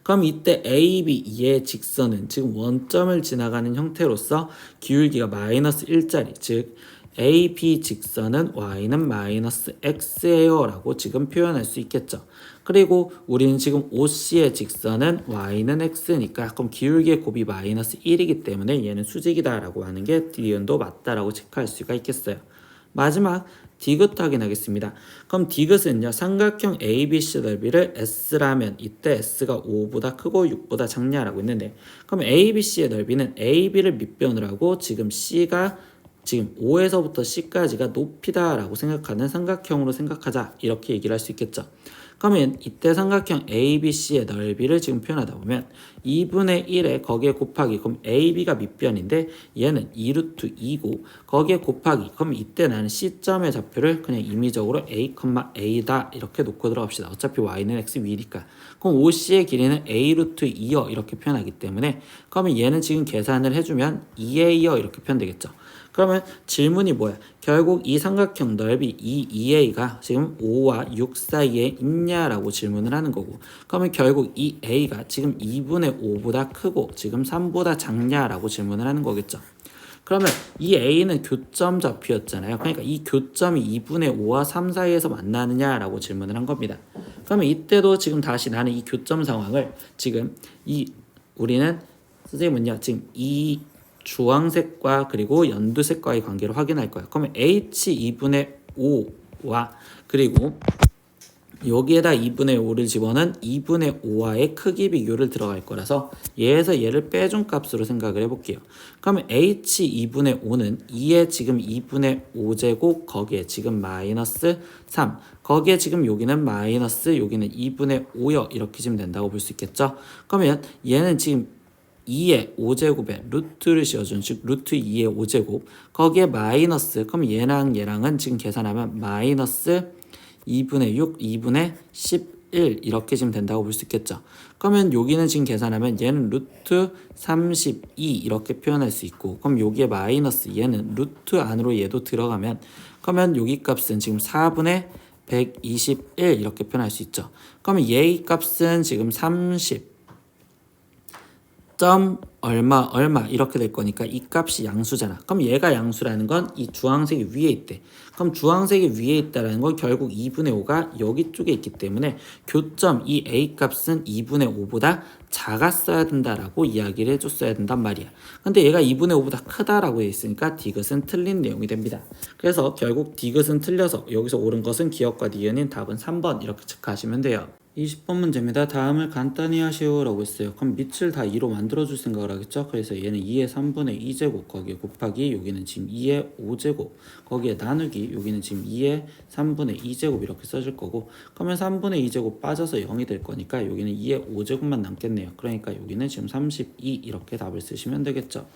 그럼 이때 AB 2의 직선은 지금 원점을 지나가는 형태로서 기울기가 마이너스 1짜리 즉 AB 직선은 y는 마이너스 x예요 라고 지금 표현할 수 있겠죠. 그리고 우리는 지금 OC의 직선은 y는 x니까 그럼 기울기의 곱이 마이너스 1이기 때문에 얘는 수직이다 라고 하는 게 니은도 맞다라고 체크할 수가 있겠어요. 마지막 디귿 확인하겠습니다. 그럼 디귿은요 삼각형 ABC 넓이를 S라면 이때 S가 5보다 크고 6보다 작냐라고 했는데 그럼 ABC의 넓이는 AB를 밑변으로 하고 지금 C가 지금 5에서부터 C까지가 높이다 라고 생각하는 삼각형으로 생각하자 이렇게 얘기를 할 수 있겠죠. 그러면 이때 삼각형 ABC의 넓이를 지금 표현하다 보면 2분의 1에 거기에 곱하기 그럼 AB가 밑변인데 얘는 2루트 2고 거기에 곱하기 그럼 이때 나는 C점의 좌표를 그냥 임의적으로 A, A다 이렇게 놓고 들어갑시다. 어차피 Y는 X 위니까 그럼 OC의 길이는 A 루트 2여 이렇게 표현하기 때문에 그러면 얘는 지금 계산을 해주면 2A여 이렇게 표현되겠죠. 그러면 질문이 뭐야? 결국 이 삼각형 넓이 이 2A가 지금 5와 6 사이에 있냐라고 질문을 하는 거고 그러면 결국 이 A가 지금 2분의 5보다 크고 지금 3보다 작냐라고 질문을 하는 거겠죠. 그러면 이 A는 교점 좌표였잖아요. 그러니까 이 교점이 2분의 5와 3 사이에서 만나느냐라고 질문을 한 겁니다. 그러면 이때도 지금 다시 나는 이 교점 상황을 지금 우리는 선생님은요 지금 이 주황색과 그리고 연두색과의 관계를 확인할 거예요. 그러면 H 2분의 5와 그리고 여기에다 2분의 5를 집어넣은 2분의 5와의 크기 비교를 들어갈 거라서 얘에서 얘를 빼준 값으로 생각을 해볼게요. 그러면 H 2분의 5는 2에 지금 2분의 5제곱 거기에 지금 마이너스 3 거기에 지금 여기는 마이너스 여기는 2분의 5여 이렇게 지금 된다고 볼 수 있겠죠. 그러면 얘는 지금 2의 5제곱에 루트를 씌워준 즉 루트 2의 5제곱 거기에 마이너스 그럼 얘랑은 지금 계산하면 마이너스 2분의 6, 2분의 11 이렇게 지금 된다고 볼 수 있겠죠. 그러면 여기는 지금 계산하면 얘는 루트 32 이렇게 표현할 수 있고 그럼 여기에 마이너스 얘는 루트 안으로 얘도 들어가면 그러면 여기 값은 지금 4분의 121 이렇게 표현할 수 있죠. 그러면 얘의 값은 지금 30 점 얼마 이렇게 될 거니까 이 값이 양수잖아. 그럼 얘가 양수라는 건 이 주황색이 위에 있대. 그럼 주황색이 위에 있다라는 건 결국 2분의 5가 여기 쪽에 있기 때문에 교점 이 a 값은 2분의 5보다 작았어야 된다라고 이야기를 해줬어야 된단 말이야. 근데 얘가 2분의 5보다 크다라고 돼 있으니까 디귿은 틀린 내용이 됩니다. 그래서 결국 디귿은 틀려서 여기서 옳은 것은 기억과 니은인 답은 3번 이렇게 체크하시면 돼요. 20번 문제입니다. 다음을 간단히 하시오라고 했어요. 그럼 밑을 다 2로 만들어줄 생각을 하겠죠. 그래서 얘는 2의 3분의 2제곱 거기에 곱하기 여기는 지금 2의 5제곱 거기에 나누기 여기는 지금 2의 3분의 2제곱 이렇게 써줄 거고 그러면 3분의 2제곱 빠져서 0이 될 거니까 여기는 2의 5제곱만 남겠네요. 그러니까 여기는 지금 32 이렇게 답을 쓰시면 되겠죠.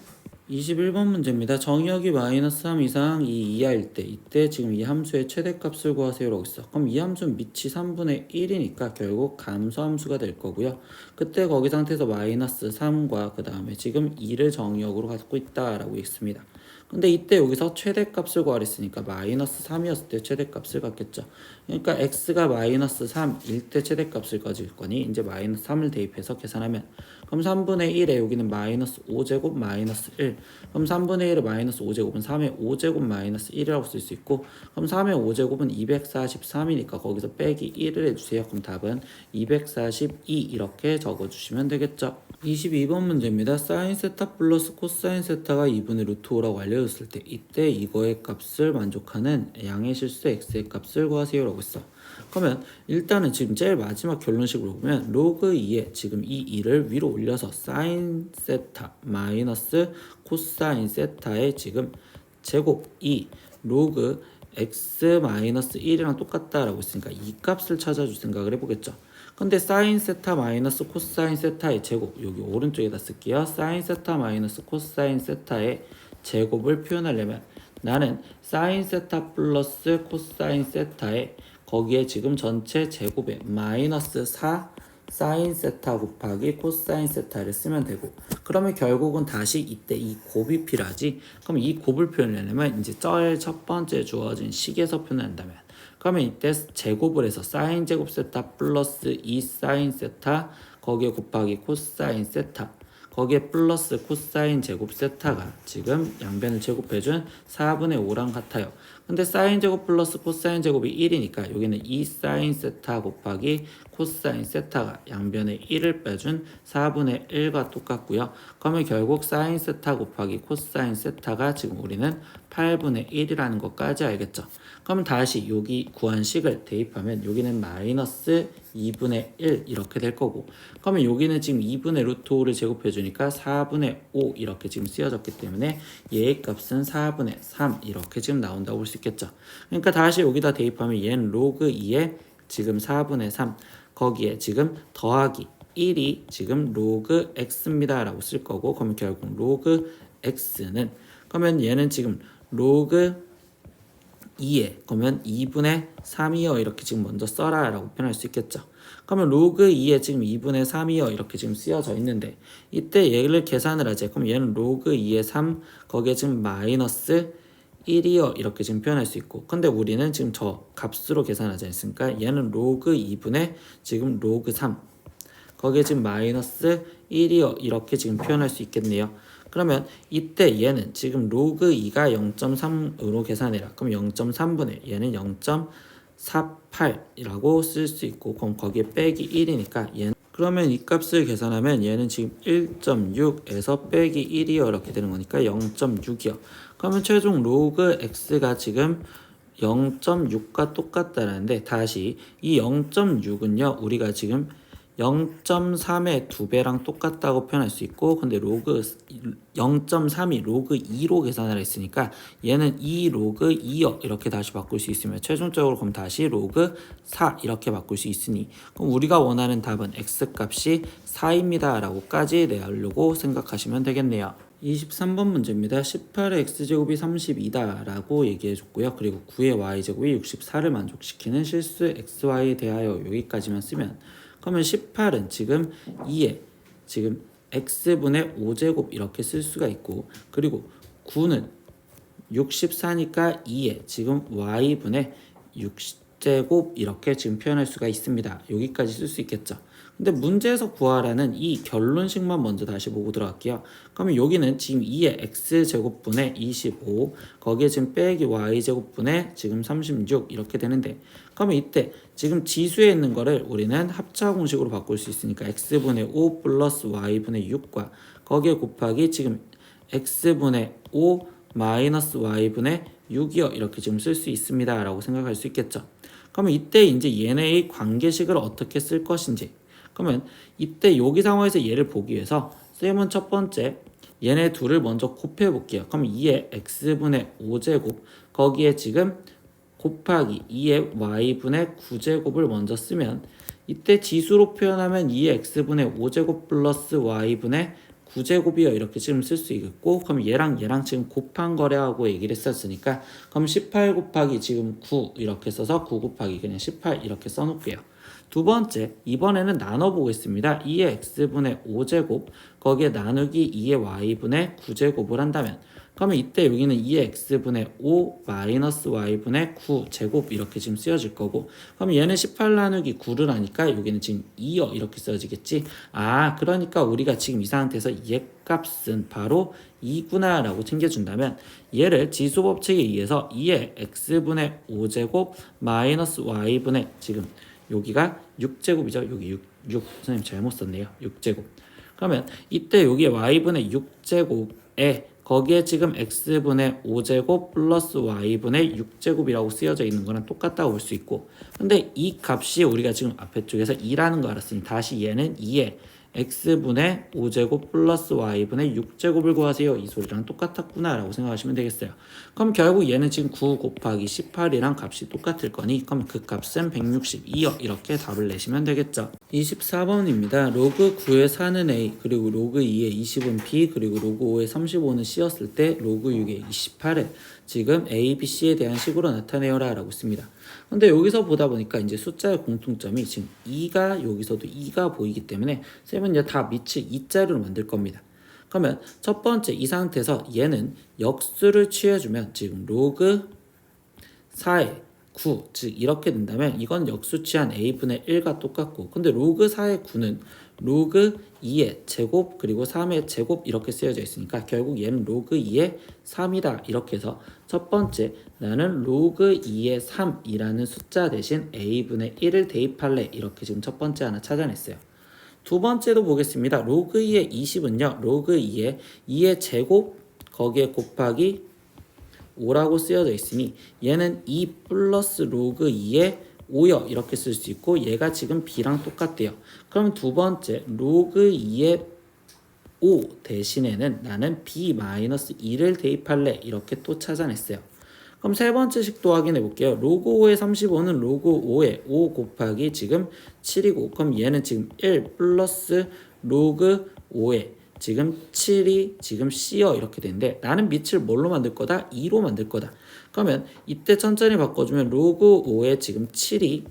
21번 문제입니다. 정의역이 마이너스 3 이상 2 이하일 때 이때 지금 이 함수의 최대값을 구하세요라고 있어. 그럼 이 함수는 밑이 3분의 1이니까 결국 감소함수가 될 거고요. 그때 거기 상태에서 마이너스 3과 그 다음에 지금 2를 정의역으로 갖고 있다라고 있습니다. 근데 이때 여기서 최대값을 구하랬으니까 마이너스 3이었을 때 최대값을 갖겠죠. 그러니까 x가 마이너스 3일 때 최대값을 가질 거니 이제 마이너스 3을 대입해서 계산하면 그럼 3분의 1에 여기는 마이너스 5제곱 마이너스 1 그럼 3분의 1의 마이너스 5제곱은 3의 5제곱 마이너스 1이라고 쓸 수 있고 그럼 3의 5제곱은 243이니까 거기서 빼기 1을 해주세요. 그럼 답은 242 이렇게 적어주시면 되겠죠. 22번 문제입니다. 사인 세타 플러스 코사인 세타가 2분의 루트 5라고 알려줬을 때 이때 이거의 값을 만족하는 양의 실수 x의 값을 구하세요라고 했어. 그러면 일단은 지금 제일 마지막 결론식으로 보면 로그 2에 지금 이 2를 위로 올려서 사인 세타 마이너스 코사인 세타의 지금 제곱 2 로그 x 마이너스 1이랑 똑같다라고 했으니까 이 값을 찾아줄 생각을 해보겠죠. 근데 사인 세타 마이너스 코사인 세타의 제곱 여기 오른쪽에다 쓸게요. 사인 세타 마이너스 코사인 세타의 제곱을 표현하려면 나는 사인 세타 플러스 코사인 세타의 거기에 지금 전체 제곱에 마이너스 4 사인 세타 곱하기 코사인 세타를 쓰면 되고 그러면 결국은 다시 이때 이 곱이 필요하지. 그럼 이 곱을 표현하려면 이제 첫 번째 주어진 식에서 표현한다면 그러면 이때 제곱을 해서 사인 제곱 세타 플러스 2 사인 세타 거기에 곱하기 코사인 세타 거기에 플러스 코사인 제곱 세타가 지금 양변을 제곱해준 4분의 5랑 같아요. 근데 사인 제곱 플러스 코사인 제곱이 1이니까 여기는 2 사인 세타 곱하기 코사인 세타가 양변에 1을 빼준 4분의 1과 똑같고요. 그러면 결국 사인 세타 곱하기 코사인 세타가 지금 우리는 8분의 1이라는 것까지 알겠죠. 그러면 다시 여기 구한 식을 대입하면 여기는 마이너스 2분의 1 이렇게 될 거고 그러면 여기는 지금 2분의 루트 5를 제곱해 주니까 4분의 5 이렇게 지금 쓰여졌기 때문에 얘의 값은 4분의 3 이렇게 지금 나온다고 볼 수 있겠죠. 그러니까 다시 여기다 대입하면 얘는 로그 2에 지금 4분의 3 거기에 지금 더하기 1이 지금 로그 x입니다 라고 쓸 거고 그러면 결국 로그 x는 그러면 얘는 지금 로그 2에 그러면 2분의 3이요 이렇게 지금 먼저 써라 라고 표현할 수 있겠죠. 그러면 로그 2에 지금 2분의 3이요 이렇게 지금 쓰여져 있는데 이때 얘를 계산을 하지. 그럼 얘는 로그 2에 3 거기에 지금 마이너스 1이요 이렇게 지금 표현할 수 있고 근데 우리는 지금 저 값으로 계산하지 않습니까? 얘는 로그 2분의 지금 로그 3 거기에 지금 마이너스 1이요 이렇게 지금 표현할 수 있겠네요. 그러면 이때 얘는 지금 로그 2가 0.3으로 계산해라. 그럼 0.3분의 얘는 0.48이라고 쓸 수 있고 그럼 거기에 빼기 1이니까 얘는 그러면 이 값을 계산하면 얘는 지금 1.6에서 빼기 1이요 이렇게 되는 거니까 0.6이요. 그러면 최종 로그 x가 지금 0.6과 똑같다는데 다시 이 0.6은요 우리가 지금 0.3의 2배랑 똑같다고 표현할 수 있고 근데 로그 0.3이 로그 2로 계산을 했으니까 얘는 2 로그 2요 이렇게 다시 바꿀 수 있으면 최종적으로 그럼 다시 로그 4 이렇게 바꿀 수 있으니 그럼 우리가 원하는 답은 x값이 4입니다 라고까지 내려고 생각하시면 되겠네요. 23번 문제입니다. 18의 x제곱이 32다 라고 얘기해 줬고요. 그리고 9의 y제곱이 64를 만족시키는 실수 xy에 대하여 여기까지만 쓰면 그러면 18은 지금 2에 지금 x분의 5제곱 이렇게 쓸 수가 있고 그리고 9는 64니까 2에 지금 y분의 6제곱 이렇게 지금 표현할 수가 있습니다. 여기까지 쓸 수 있겠죠. 근데 문제에서 구하라는 이 결론식만 먼저 다시 보고 들어갈게요. 그러면 여기는 지금 2의 x제곱분의 25 거기에 지금 빼기 y제곱분의 지금 36 이렇게 되는데, 그러면 이때 지금 지수에 있는 거를 우리는 합차 공식으로 바꿀 수 있으니까 x분의 5 플러스 y분의 6과 거기에 곱하기 지금 x분의 5 마이너스 y분의 6이요 이렇게 지금 쓸 수 있습니다 라고 생각할 수 있겠죠. 그러면 이때 이제 얘네의 관계식을 어떻게 쓸 것인지, 그러면 이때 여기 상황에서 얘를 보기 위해서 쌤은 첫 번째 얘네 둘을 먼저 곱해 볼게요. 그럼 2의 x분의 5제곱 거기에 지금 곱하기 2의 y분의 9제곱을 먼저 쓰면, 이때 지수로 표현하면 2의 x분의 5제곱 플러스 y분의 9제곱이요 이렇게 지금 쓸 수 있겠고, 그럼 얘랑 지금 곱한 거래하고 얘기를 했었으니까 그럼 18 곱하기 지금 9 이렇게 써서 9 곱하기 그냥 18 이렇게 써놓을게요. 두 번째, 이번에는 나눠보겠습니다. 2의 x분의 5제곱 거기에 나누기 2의 y분의 9제곱을 한다면, 그러면 이때 여기는 2의 x분의 5 마이너스 y분의 9제곱 이렇게 지금 쓰여질 거고, 그럼 얘는 18 나누기 9를 하니까 여기는 지금 2여 이렇게 써지겠지. 아, 그러니까 우리가 지금 이 상태에서 얘 값은 바로 2구나 라고 챙겨준다면, 얘를 지수법칙에 의해서 2의 x분의 5제곱 마이너스 y분의 지금 여기가 6제곱이죠. 여기 6 선생님 잘못 썼네요. 6제곱. 그러면 이때 여기에 y분의 6제곱에 거기에 지금 x분의 5제곱 플러스 y분의 6제곱이라고 쓰여져 있는 거랑 똑같다고 볼 수 있고, 근데 이 값이 우리가 지금 앞에 쪽에서 2라는 거 알았으니 다시 얘는 2에 x분의 5제곱 플러스 y분의 6제곱을 구하세요. 이 소리랑 똑같았구나 라고 생각하시면 되겠어요. 그럼 결국 얘는 지금 9 곱하기 18이랑 값이 똑같을 거니, 그럼 그 값은 162요 이렇게 답을 내시면 되겠죠. 24번입니다. 로그 9의 4는 a, 그리고 로그 2의 20은 b, 그리고 로그 5의 35는 c였을 때 로그 6의 28을 지금 a, b, c에 대한 식으로 나타내어라 라고 했습니다. 근데 여기서 보다 보니까 이제 숫자의 공통점이 지금 2가 여기서도 2가 보이기 때문에 쌤은 이제 다 밑을 2자리로 만들 겁니다. 그러면 첫 번째 이 상태에서 얘는 역수를 취해주면 지금 로그 4의 9, 즉 이렇게 된다면 이건 역수 취한 a분의 1과 똑같고, 근데 로그 4의 9는 로그 2의 제곱 그리고 3의 제곱 이렇게 쓰여져 있으니까 결국 얘는 로그 2의 3이다 이렇게 해서 첫 번째 나는 로그 2의 3이라는 숫자 대신 a분의 1을 대입할래 이렇게 지금 첫 번째 하나 찾아냈어요. 두 번째도 보겠습니다. 로그 2의 20은요 로그 2의 제곱 거기에 곱하기 5라고 쓰여져 있으니 얘는 2 플러스 로그 2의 5여 이렇게 쓸 수 있고, 얘가 지금 b랑 똑같대요. 그럼 두 번째 로그 2의 5 대신에는 나는 b-2를 대입할래 이렇게 또 찾아냈어요. 그럼 세 번째 식도 확인해 볼게요. 로그 5의 35는 로그 5의 5 곱하기 지금 7이고, 그럼 얘는 지금 1 플러스 로그 5의 지금 7이 지금 c여 이렇게 되는데, 나는 밑을 뭘로 만들 거다? 2로 만들 거다. 그러면 이때 천천히 바꿔주면 로그 5의 지금 7이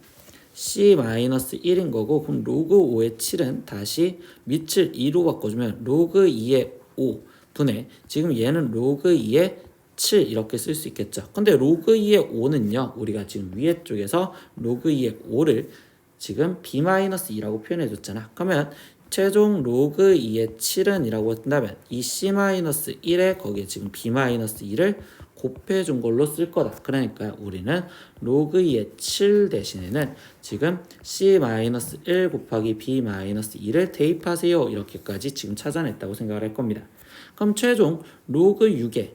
c-1인 거고, 그럼 로그 5의 7은 다시 밑을 2로 바꿔주면 로그 2의 5 분의 지금 얘는 로그 2의 7 이렇게 쓸 수 있겠죠. 근데 로그 2의 5는요 우리가 지금 위에 쪽에서 로그 2의 5를 지금 b-2라고 표현해 줬잖아. 그러면 최종 로그 2의 7은 이라고 한다면 이 c-1에 거기에 지금 b-2를 곱해 준 걸로 쓸 거다. 그러니까 우리는 로그 2의 7 대신에는 지금 c-1 곱하기 b-2를 대입하세요 이렇게까지 지금 찾아냈다고 생각을 할 겁니다. 그럼 최종 로그 6의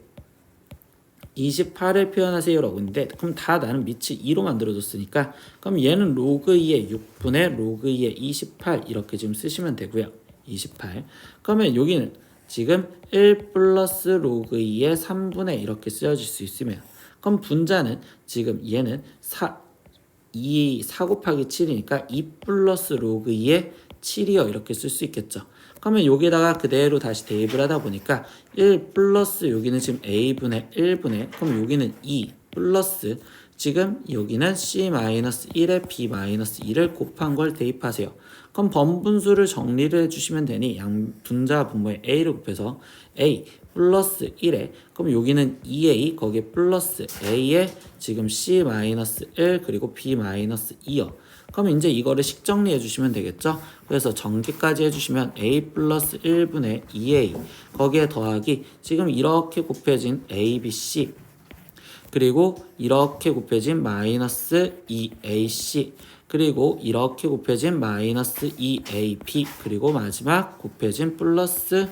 28을 표현하세요 라고 했는데, 그럼 다 나는 밑이 2로 만들어줬으니까 그럼 얘는 로그 2의 6분의 로그 2의 28 이렇게 지금 쓰시면 되고요. 28. 그러면 여기는 지금 1 플러스 로그 2의 3분의 이렇게 쓰여질 수 있으면, 그럼 분자는 지금 얘는 4 곱하기 7이니까 2 플러스 로그 2의 7이요 이렇게 쓸 수 있겠죠. 그러면 여기다가 그대로 다시 대입을 하다 보니까 1 플러스 여기는 지금 a분의 1분의, 그럼 여기는 2 플러스 지금 여기는 c-1에 b-2를 곱한 걸 대입하세요. 그럼 번분수를 정리를 해주시면 되니 양 분자 분모에 a를 곱해서 a 플러스 1에 그럼 여기는 2a 거기에 플러스 a에 지금 c-1 그리고 b-2요. 그럼 이제 이거를 식정리해 주시면 되겠죠? 그래서 전기까지 해주시면 a 플러스 1분의 2a 거기에 더하기 지금 이렇게 곱해진 a, b, c 그리고 이렇게 곱해진 마이너스 2ac 그리고 이렇게 곱해진 마이너스 2ab 그리고 마지막 곱해진 플러스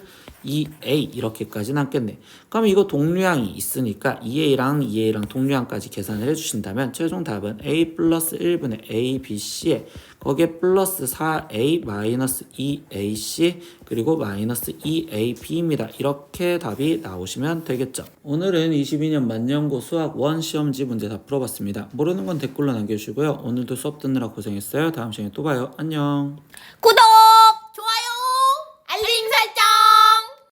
2a 이렇게까지 남겠네. 그럼 이거 동류항이 있으니까 2a랑 동류항까지 계산을 해주신다면 최종 답은 a 플러스 1분의 abc에 거기에 플러스 4a 마이너스 2ac 그리고 마이너스 2ab입니다. 이렇게 답이 나오시면 되겠죠. 오늘은 22년 만년고 수학 1 시험지 문제 다 풀어봤습니다. 모르는 건 댓글로 남겨주시고요. 오늘도 수업 듣느라 고생했어요. 다음 시간에 또 봐요. 안녕. 구독!